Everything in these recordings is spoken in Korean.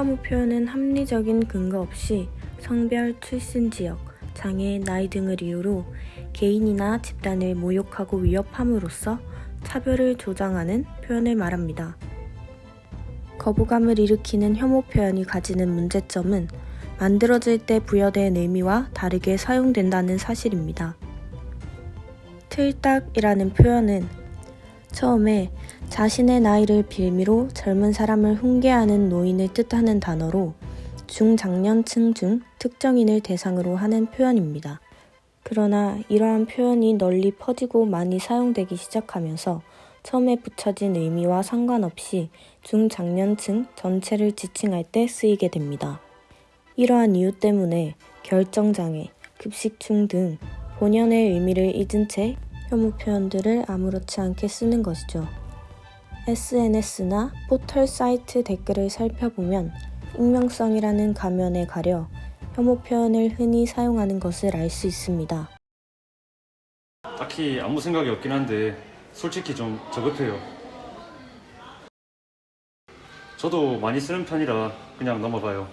혐오 표현은 합리적인 근거 없이 성별, 출신 지역, 장애, 나이 등을 이유로 개인이나 집단을 모욕하고 위협함으로써 차별을 조장하는 표현을 말합니다. 거부감을 일으키는 혐오 표현이 가지는 문제점은 만들어질 때 부여된 의미와 다르게 사용된다는 사실입니다. 틀딱이라는 표현은 처음에 자신의 나이를 빌미로 젊은 사람을 훈계하는 노인을 뜻하는 단어로 중장년층 중 특정인을 대상으로 하는 표현입니다. 그러나 이러한 표현이 널리 퍼지고 많이 사용되기 시작하면서 처음에 붙여진 의미와 상관없이 중장년층 전체를 지칭할 때 쓰이게 됩니다. 이러한 이유 때문에 결정장애, 급식충 등 본연의 의미를 잊은 채 혐오 표현들을 아무렇지 않게 쓰는 것이죠. SNS나 포털 사이트 댓글을 살펴보면 익명성이라는 가면에 가려 혐오 표현을 흔히 사용하는 것을 알 수 있습니다. 딱히 아무 생각이 없긴 한데 솔직히 좀 저급해요. 저도 많이 쓰는 편이라 그냥 넘어가요.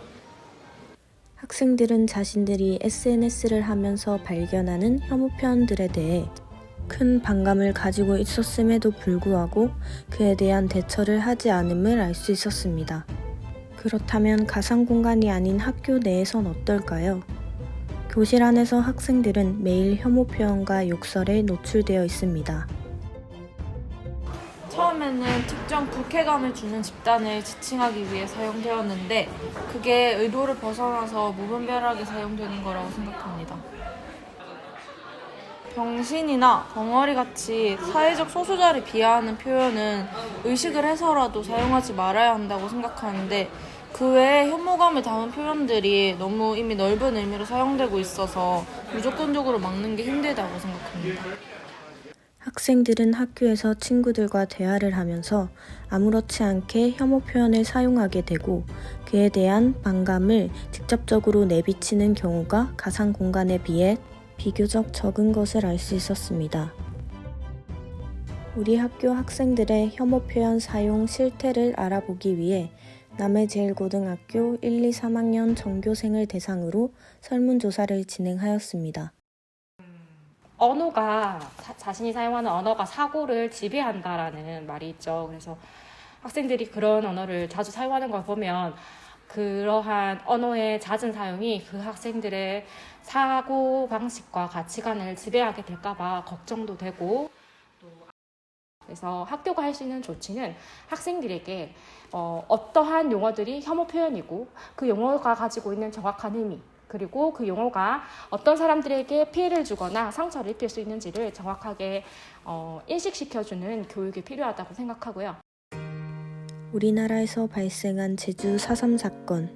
학생들은 자신들이 SNS를 하면서 발견하는 혐오 표현들에 대해 큰 반감을 가지고 있었음에도 불구하고 그에 대한 대처를 하지 않음을 알 수 있었습니다. 그렇다면 가상 공간이 아닌 학교 내에선 어떨까요? 교실 안에서 학생들은 매일 혐오 표현과 욕설에 노출되어 있습니다. 처음에는 특정 불쾌감을 주는 집단을 지칭하기 위해 사용되었는데 그게 의도를 벗어나서 무분별하게 사용되는 거라고 생각합니다. 병신이나 벙어리같이 사회적 소수자를 비하하는 표현은 의식을 해서라도 사용하지 말아야 한다고 생각하는데 그 외에 혐오감을 담은 표현들이 너무 이미 넓은 의미로 사용되고 있어서 무조건적으로 막는 게 힘들다고 생각합니다. 학생들은 학교에서 친구들과 대화를 하면서 아무렇지 않게 혐오 표현을 사용하게 되고 그에 대한 반감을 직접적으로 내비치는 경우가 가상 공간에 비해 비교적 적은 것을 알 수 있었습니다. 우리 학교 학생들의 혐오 표현 사용 실태를 알아보기 위해 남해제일고등학교 1, 2, 3학년 전교생을 대상으로 설문조사를 진행하였습니다. 언어가 자신이 사용하는 언어가 사고를 지배한다라는 말이 있죠. 그래서 학생들이 그런 언어를 자주 사용하는 걸 보면 그러한 언어의 잦은 사용이 그 학생들의 사고 방식과 가치관을 지배하게 될까봐 걱정도 되고 그래서 학교가 할 수 있는 조치는 학생들에게 어떠한 용어들이 혐오 표현이고 그 용어가 가지고 있는 정확한 의미 그리고 그 용어가 어떤 사람들에게 피해를 주거나 상처를 입힐 수 있는지를 정확하게 인식시켜주는 교육이 필요하다고 생각하고요. 우리나라에서 발생한 제주 4.3 사건,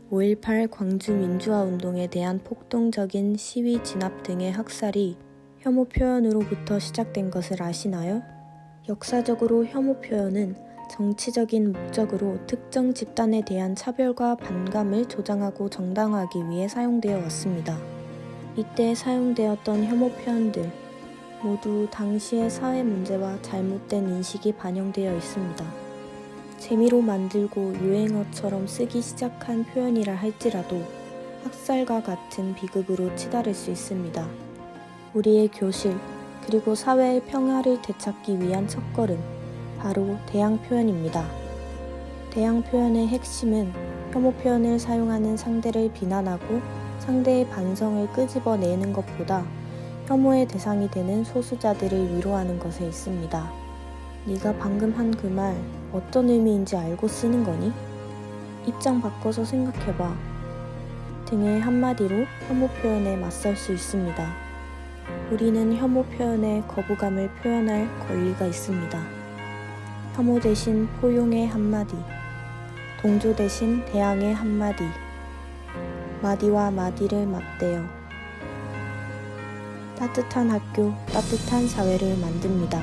5.18 광주 민주화운동에 대한 폭동적인 시위 진압 등의 학살이 혐오 표현으로부터 시작된 것을 아시나요? 역사적으로 혐오 표현은 정치적인 목적으로 특정 집단에 대한 차별과 반감을 조장하고 정당화하기 위해 사용되어 왔습니다. 이때 사용되었던 혐오 표현들 모두 당시의 사회 문제와 잘못된 인식이 반영되어 있습니다. 재미로 만들고 유행어처럼 쓰기 시작한 표현이라 할지라도 학살과 같은 비극으로 치달을 수 있습니다. 우리의 교실 그리고 사회의 평화를 되찾기 위한 첫걸음 바로 대항 표현입니다. 대항 표현의 핵심은 혐오 표현을 사용하는 상대를 비난하고 상대의 반성을 끄집어내는 것보다 혐오의 대상이 되는 소수자들을 위로하는 것에 있습니다. 네가 방금 한 그 말 어떤 의미인지 알고 쓰는 거니? 입장 바꿔서 생각해봐. 등의 한마디로 혐오 표현에 맞설 수 있습니다. 우리는 혐오 표현에 거부감을 표현할 권리가 있습니다. 혐오 대신 포용의 한마디, 동조 대신 대항의 한마디, 마디와 마디를 맞대어 따뜻한 학교, 따뜻한 사회를 만듭니다.